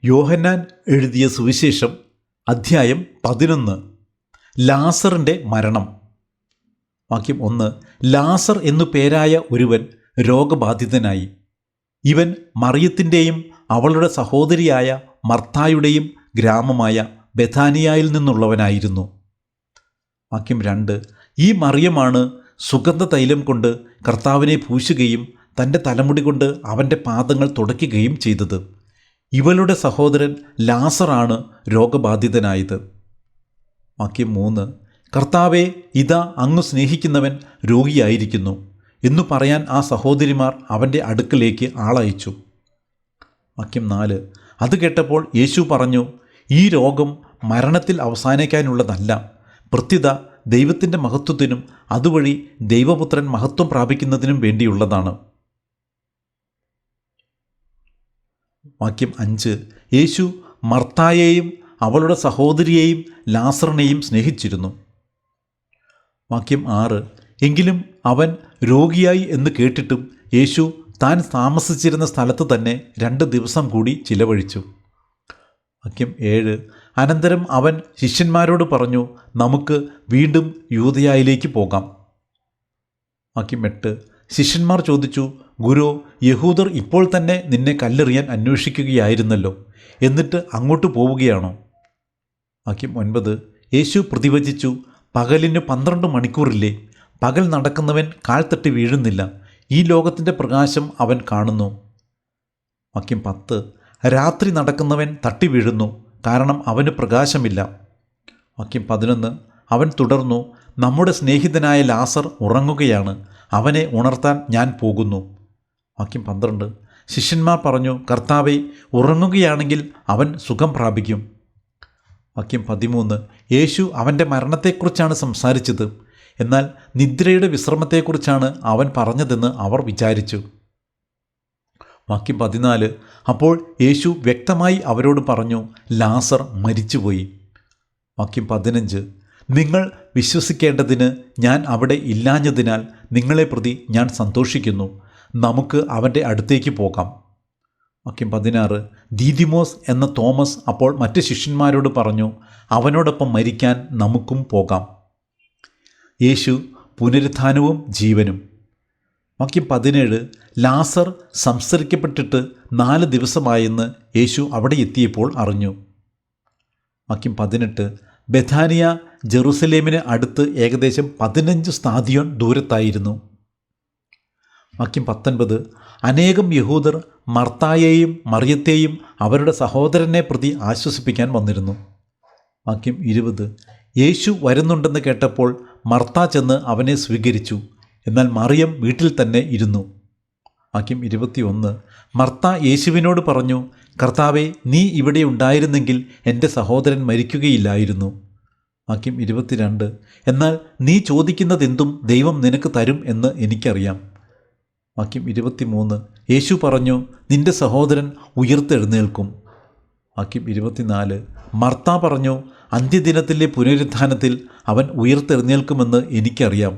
യോഹന്നാൻ എഴുതിയ സുവിശേഷം അധ്യായം 11. ലാസറിൻ്റെ മരണം. വാക്യം 1. ലാസർ എന്നു പേരായ ഒരുവൻ രോഗബാധിതനായി. ഇവൻ മറിയത്തിൻ്റെയും അവളുടെ സഹോദരിയായ മർത്തായുടെയും ഗ്രാമമായ ബെഥാനിയായിൽ നിന്നുള്ളവനായിരുന്നു. വാക്യം 2. ഈ മറിയമാണ് സുഗന്ധതൈലം കൊണ്ട് കർത്താവിനെ പൂശുകയും തൻ്റെ തലമുടി കൊണ്ട് അവൻ്റെ പാദങ്ങൾ തുടയ്ക്കുകയും ചെയ്തത്. ഇവളുടെ സഹോദരൻ ലാസറാണ് രോഗബാധിതനായത്. വാക്യം 3. കർത്താവേ, ഇതാ അങ്ങ് സ്നേഹിക്കുന്നവൻ രോഗിയായിരിക്കുന്നു എന്നു പറയാൻ ആ സഹോദരിമാർ അവൻ്റെ അടുക്കലേക്ക് ആളയച്ചു. വാക്യം 4. അത് കേട്ടപ്പോൾ യേശു പറഞ്ഞു, ഈ രോഗം മരണത്തിൽ അവസാനിക്കാനുള്ളതല്ല, പ്രത്യുത ദൈവത്തിൻ്റെ മഹത്വത്തിനും അതുവഴി ദൈവപുത്രൻ മഹത്വം പ്രാപിക്കുന്നതിനും വേണ്ടിയുള്ളതാണ്. വാക്യം 5. യേശു മർത്തായെയും അവളുടെ സഹോദരിയെയും ലാസറിനെയും സ്നേഹിച്ചിരുന്നു. വാക്യം 6. എങ്കിലും അവൻ രോഗിയായി എന്ന് കേട്ടിട്ടും യേശു താൻ താമസിച്ചിരുന്ന സ്ഥലത്ത് തന്നെ 2 ദിവസം കൂടി ചിലവഴിച്ചു. വാക്യം 7. അനന്തരം അവൻ ശിഷ്യന്മാരോട് പറഞ്ഞു, നമുക്ക് വീണ്ടും യൂദയായിലേക്ക് പോകാം. വാക്യം 8. ശിഷ്യന്മാർ ചോദിച്ചു, ഗുരു, യഹൂദർ ഇപ്പോൾ തന്നെ നിന്നെ കല്ലെറിയാൻ അന്വേഷിക്കുകയായിരുന്നല്ലോ, എന്നിട്ട് അങ്ങോട്ട് പോവുകയാണോ? വാക്യം 9. യേശു പ്രതിവചിച്ചു, പകലിന് 12 മണിക്കൂറില്ലേ? പകൽ നടക്കുന്നവൻ കാൽ തട്ടി വീഴുന്നില്ല, ഈ ലോകത്തിൻ്റെ പ്രകാശം അവൻ കാണുന്നു. വാക്യം 10. രാത്രി നടക്കുന്നവൻ തട്ടി വീഴുന്നു, കാരണം അവന് പ്രകാശമില്ല. വാക്യം 11. അവൻ തുടർന്നു, നമ്മുടെ സ്നേഹിതനായ ലാസർ ഉറങ്ങുകയാണ്, അവനെ ഉണർത്താൻ ഞാൻ പോകുന്നു. വാക്യം 12. ശിഷ്യന്മാർ പറഞ്ഞു, കർത്താവേ, ഉറങ്ങുകയാണെങ്കിൽ അവൻ സുഖം പ്രാപിക്കും. വാക്യം 13. യേശു അവൻ്റെ മരണത്തെക്കുറിച്ചാണ് സംസാരിച്ചത്, എന്നാൽ നിദ്രയുടെ വിശ്രമത്തെക്കുറിച്ചാണ് അവൻ പറഞ്ഞതെന്ന് അവർ വിചാരിച്ചു. വാക്യം 14. അപ്പോൾ യേശു വ്യക്തമായി അവരോട് പറഞ്ഞു, ലാസർ മരിച്ചുപോയി. വാക്യം 15. നിങ്ങൾ വിശ്വസിക്കേണ്ടതിന് ഞാൻ അവിടെ ഇല്ലാഞ്ഞതിനാൽ നിങ്ങളെ പ്രതി ഞാൻ സന്തോഷിക്കുന്നു, നമുക്ക് അവൻ്റെ അടുത്തേക്ക് പോകാം. വാക്യം 16. ദീദിമോസ് എന്ന തോമസ് അപ്പോൾ മറ്റ് ശിഷ്യന്മാരോട് പറഞ്ഞു, അവനോടൊപ്പം മരിക്കാൻ നമുക്കും പോകാം. യേശു പുനരുത്ഥാനവും ജീവനും. വാക്യം 17. ലാസർ സംസ്കരിക്കപ്പെട്ടിട്ട് 4 ദിവസമായെന്ന് യേശു അവിടെ എത്തിയപ്പോൾ അറിഞ്ഞു. വാക്യം 18. ബെഥാനിയ ജെറുസലേമിന് അടുത്ത് ഏകദേശം 15 സ്താദിയോൻ ദൂരത്തായിരുന്നു. വാക്യം 19. അനേകം യഹൂദർ മർത്തായെയും മറിയത്തെയും അവരുടെ സഹോദരനെ പ്രതി ആശ്വസിപ്പിക്കാൻ വന്നിരുന്നു. വാക്യം 20. യേശു വരുന്നുണ്ടെന്ന് കേട്ടപ്പോൾ മർത്ത ചെന്ന് അവനെ സ്വീകരിച്ചു, എന്നാൽ മറിയം വീട്ടിൽ തന്നെ ഇരുന്നു. വാക്യം 21. മർത്ത യേശുവിനോട് പറഞ്ഞു, കർത്താവേ, നീ ഇവിടെ ഉണ്ടായിരുന്നെങ്കിൽ എൻ്റെ സഹോദരൻ മരിക്കുകയില്ലായിരുന്നു. വാക്യം 22. എന്നാൽ നീ ചോദിക്കുന്നതെന്തും ദൈവം നിനക്ക് തരും എന്ന് എനിക്കറിയാം. വാക്യം 23. യേശു പറഞ്ഞു, നിൻ്റെ സഹോദരൻ ഉയിർത്തെഴുന്നേൽക്കും. വാക്യം 24. മർത്ത പറഞ്ഞു, അന്ത്യദിനത്തിലെ പുനരുത്ഥാനത്തിൽ അവൻ ഉയിർത്തെഴുന്നേൽക്കുമെന്ന് എനിക്കറിയാം.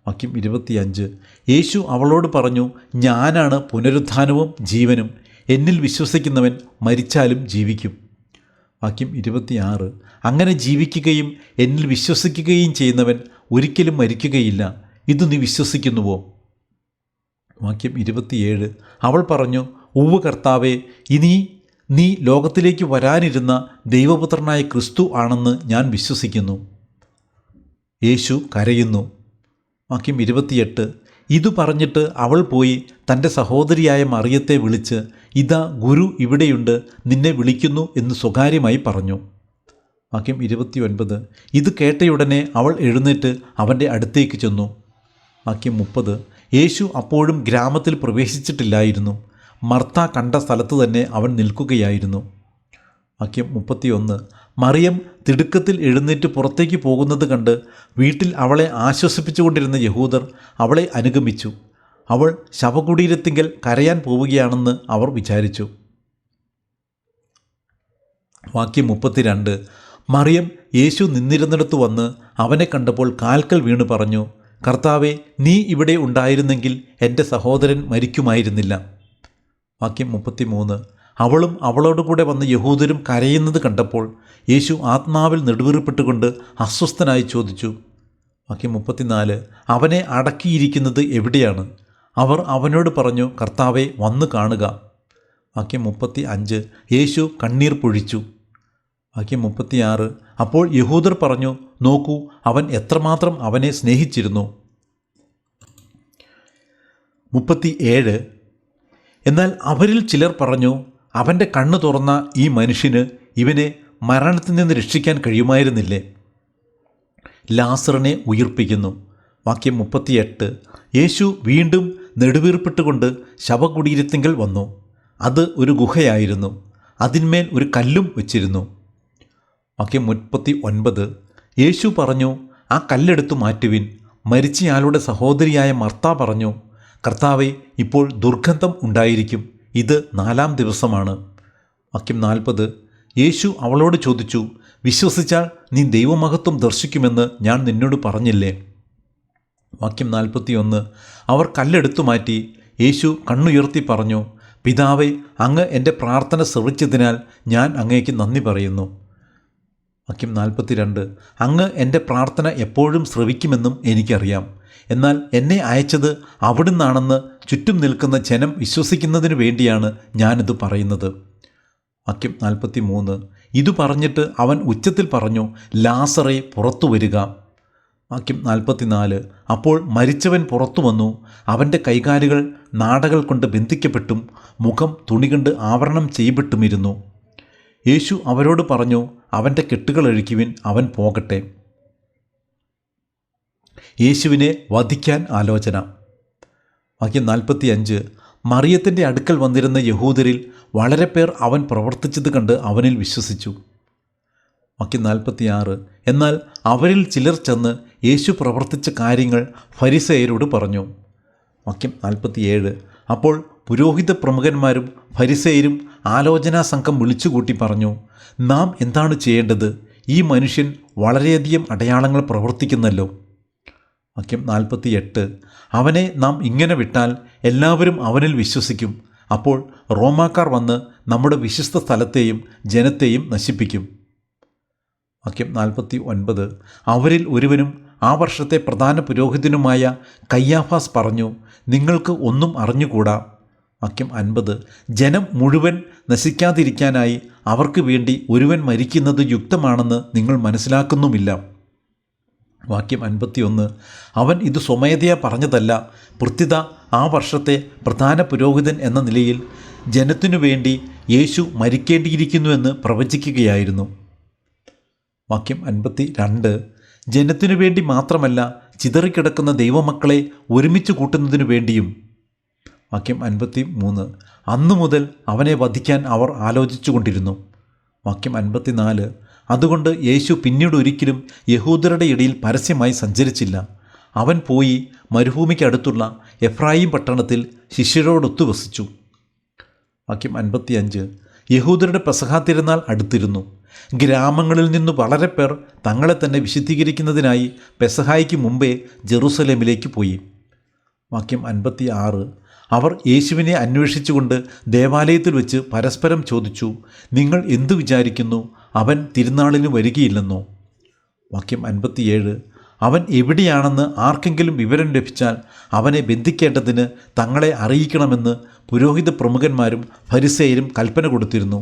വാക്യം 25. യേശു അവളോട് പറഞ്ഞു, ഞാനാണ് പുനരുത്ഥാനവും ജീവനും, എന്നിൽ വിശ്വസിക്കുന്നവൻ മരിച്ചാലും ജീവിക്കും. വാക്യം 26. അങ്ങനെ ജീവിക്കുകയും എന്നിൽ വിശ്വസിക്കുകയും ചെയ്യുന്നവൻ ഒരിക്കലും മരിക്കുകയില്ല, ഇത് നീ വിശ്വസിക്കുന്നുവോ? വാക്യം 27. അവൾ പറഞ്ഞു, ഉവ്വ് കർത്താവേ, ഇനി നീ ലോകത്തിലേക്ക് വരാനിരുന്ന ദൈവപുത്രനായ ക്രിസ്തു ആണെന്ന് ഞാൻ വിശ്വസിക്കുന്നു. യേശു കരയുന്നു. വാക്യം 28. ഇതു പറഞ്ഞിട്ട് അവൾ പോയി തൻ്റെ സഹോദരിയായ മറിയത്തെ വിളിച്ച്, ഇതാ ഗുരു ഇവിടെയുണ്ട്, നിന്നെ വിളിക്കുന്നു എന്ന് സ്വകാര്യമായി പറഞ്ഞു. വാക്യം 29. ഇത് കേട്ടയുടനെ അവൾ എഴുന്നേറ്റ് അവൻ്റെ അടുത്തേക്ക് ചെന്നു. വാക്യം 30. യേശു അപ്പോഴും ഗ്രാമത്തിൽ പ്രവേശിച്ചിട്ടില്ലായിരുന്നു, മർത്ത കണ്ട സ്ഥലത്ത് തന്നെ അവൻ നിൽക്കുകയായിരുന്നു. വാക്യം 31. മറിയം തിടുക്കത്തിൽ എഴുന്നേറ്റ് പുറത്തേക്ക് പോകുന്നത് കണ്ട് വീട്ടിൽ അവളെ ആശ്വസിപ്പിച്ചുകൊണ്ടിരുന്ന യഹൂദർ അവളെ അനുഗമിച്ചു. അവൾ ശവകുടീരത്തിങ്കൽ കരയാൻ പോവുകയാണെന്ന് അവർ വിചാരിച്ചു. വാക്യം 32. മറിയം യേശു നിന്നിരുന്നിടത്ത് വന്ന് അവനെ കണ്ടപ്പോൾ കാൽക്കൽ വീണ് പറഞ്ഞു, കർത്താവേ, നീ ഇവിടെ ഉണ്ടായിരുന്നെങ്കിൽ എൻ്റെ സഹോദരൻ മരിക്കുമായിരുന്നില്ല. വാക്യം 33. അവളും അവളോടുകൂടെ വന്ന യഹൂദരും കരയുന്നത് കണ്ടപ്പോൾ യേശു ആത്മാവിൽ നെടുവീർപ്പിട്ടുകൊണ്ട് അസ്വസ്ഥനായി ചോദിച്ചു. വാക്യം 34. അവനെ അടക്കിയിരിക്കുന്നത് എവിടെയാണ്? അവർ അവനോട് പറഞ്ഞു, കർത്താവെ, വന്നു കാണുക. വാക്യം 35. യേശു കണ്ണീർ പൊഴിച്ചു. വാക്യം 36. അപ്പോൾ യഹൂദർ പറഞ്ഞു, നോക്കൂ, അവൻ എത്രമാത്രം അവനെ സ്നേഹിച്ചിരുന്നു. 37. എന്നാൽ അവരിൽ ചിലർ പറഞ്ഞു, അവൻ്റെ കണ്ണ് തുറന്ന ഈ മനുഷ്യന് ഇവനെ മരണത്തിൽ നിന്ന് രക്ഷിക്കാൻ കഴിയുമായിരുന്നില്ലേ? ലാസറിനെ ഉയിർപ്പിക്കുന്നു. വാക്യം 38. യേശു വീണ്ടും നെടുവീർപ്പിട്ടുകൊണ്ട് ശവകുടീരത്തിങ്കൽ വന്നു. അത് ഒരു ഗുഹയായിരുന്നു. അതിന്മേൽ ഒരു കല്ലും വച്ചിരുന്നു. വാക്യം 39. യേശു പറഞ്ഞു, ആ കല്ലെടുത്തു മാറ്റുവിൻ. മരിച്ചയാളുടെ സഹോദരിയായ മർത്ത പറഞ്ഞു, കർത്താവെ, ഇപ്പോൾ ദുർഗന്ധം ഉണ്ടായിരിക്കും. ഇത് 4-ാം ദിവസമാണ്. വാക്യം 40. യേശു അവളോട് ചോദിച്ചു, വിശ്വസിച്ചാൽ നീ ദൈവമഹത്വം ദർശിക്കുമെന്ന് ഞാൻ നിന്നോട് പറഞ്ഞില്ലേ? വാക്യം 41. അവർ കല്ലെടുത്തു മാറ്റി. യേശു കണ്ണുയർത്തി പറഞ്ഞു, പിതാവേ, അങ്ങ് എൻ്റെ പ്രാർത്ഥന ശ്രവിച്ചതിനാൽ ഞാൻ അങ്ങേക്ക് നന്ദി പറയുന്നു. വാക്യം 42. അങ്ങ് എൻ്റെ പ്രാർത്ഥന എപ്പോഴും ശ്രവിക്കുമെന്നും എനിക്കറിയാം. എന്നാൽ എന്നെ അയച്ചത് അവിടുന്നാണെന്ന് ചുറ്റും നിൽക്കുന്ന ജനം വിശ്വസിക്കുന്നതിന് വേണ്ടിയാണ് ഞാനിത് പറയുന്നത്. വാക്യം 43. ഇതു പറഞ്ഞിട്ട് അവൻ ഉച്ചത്തിൽ പറഞ്ഞു, ലാസറേ, പുറത്തു വരിക. വാക്യം 44. അപ്പോൾ മരിച്ചവൻ പുറത്തു വന്നു. അവൻ്റെ കൈകാലുകൾ നാടകൾ കൊണ്ട് ബന്ധിക്കപ്പെട്ടും മുഖം തുണികൊണ്ട് ആവരണം ചെയ്യപ്പെട്ടുമിരുന്നു. യേശു അവരോട് പറഞ്ഞു, അവൻ്റെ കെട്ടുകൾ അഴിക്കുവിൻ, അവൻ പോകട്ടെ. യേശുവിനെ വധിക്കാൻ ആലോചന. വാക്യം 45. മറിയത്തിൻ്റെ അടുക്കൽ വന്നിരുന്ന യഹൂദരിൽ വളരെ പേർ അവൻ പ്രവർത്തിച്ചത് കണ്ട് അവനിൽ വിശ്വസിച്ചു. വാക്യം 46. എന്നാൽ അവരിൽ ചിലർ ചെന്ന് യേശു പ്രവർത്തിച്ച കാര്യങ്ങൾ ഫരിസേയരോട് പറഞ്ഞു. വാക്യം 47. അപ്പോൾ പുരോഹിത പ്രമുഖന്മാരും ഫരിസേയരും ആലോചനാ സംഘം വിളിച്ചുകൂട്ടി പറഞ്ഞു, നാം എന്താണ് ചെയ്യേണ്ടത്? ഈ മനുഷ്യൻ വളരെയധികം അടയാളങ്ങൾ പ്രവർത്തിക്കുന്നല്ലോ. വാക്യം 48. അവനെ നാം ഇങ്ങനെ വിട്ടാൽ എല്ലാവരും അവനിൽ വിശ്വസിക്കും. അപ്പോൾ റോമാക്കാർ വന്ന് നമ്മുടെ വിശുദ്ധ സ്ഥലത്തെയും ജനത്തെയും നശിപ്പിക്കും. വാക്യം 49. അവരിൽ ഒരുവനും ആ വർഷത്തെ പ്രധാന പുരോഹിതനുമായ കയ്യാഫാസ് പറഞ്ഞു, നിങ്ങൾക്ക് ഒന്നും അറിഞ്ഞുകൂടാ. വാക്യം 50. ജനം മുഴുവൻ നശിക്കാതിരിക്കാനായി അവർക്ക് വേണ്ടി ഒരുവൻ മരിക്കുന്നത് യുക്തമാണെന്ന് നിങ്ങൾ മനസ്സിലാക്കുന്നുമില്ല. വാക്യം 51. അവൻ ഇത് സ്വമേധയാ പറഞ്ഞതല്ല, പ്രത്യുത ആ വർഷത്തെ പ്രധാന പുരോഹിതൻ എന്ന നിലയിൽ ജനത്തിനു വേണ്ടി യേശു മരിക്കേണ്ടിയിരിക്കുന്നുവെന്ന് പ്രവചിക്കുകയായിരുന്നു. വാക്യം 52. ജനത്തിനു വേണ്ടി മാത്രമല്ല, ചിതറിക്കിടക്കുന്ന ദൈവമക്കളെ ഒരുമിച്ച് കൂട്ടുന്നതിനു വേണ്ടിയും. വാക്യം 53. അന്നു മുതൽ അവനെ വധിക്കാൻ അവർ ആലോചിച്ചു കൊണ്ടിരുന്നു. വാക്യം 54. അതുകൊണ്ട് യേശു പിന്നീട് ഒരിക്കലും യഹൂദരുടെ ഇടയിൽ പരസ്യമായി സഞ്ചരിച്ചില്ല. അവൻ പോയി മരുഭൂമിക്കടുത്തുള്ള എഫ്രായിം പട്ടണത്തിൽ ശിഷ്യരോടൊത്തു വസിച്ചു. വാക്യം 55. യഹൂദരുടെ പെസഹ തിരുനാൾ അടുത്തിരുന്നു. ഗ്രാമങ്ങളിൽ നിന്നു വളരെ പേർ തങ്ങളെ തന്നെ വിശുദ്ധീകരിക്കുന്നതിനായി പെസഹായ്ക്ക് മുമ്പേ ജെറുസലേമിലേക്ക് പോയി. വാക്യം 56. അവർ യേശുവിനെ അന്വേഷിച്ചുകൊണ്ട് ദേവാലയത്തിൽ വെച്ച് പരസ്പരം ചോദിച്ചു, നിങ്ങൾ എന്തു വിചാരിക്കുന്നു? അവൻ തിരുനാളിന് വരികയില്ലെന്നോ? വാക്യം 57. അവൻ എവിടെയാണെന്ന് ആർക്കെങ്കിലും വിവരം ലഭിച്ചാൽ അവനെ ബന്ധിക്കേണ്ടതിന് തങ്ങളെ അറിയിക്കണമെന്ന് പുരോഹിത പ്രമുഖന്മാരും ഫരിസേയരും കൽപ്പന കൊടുത്തിരുന്നു.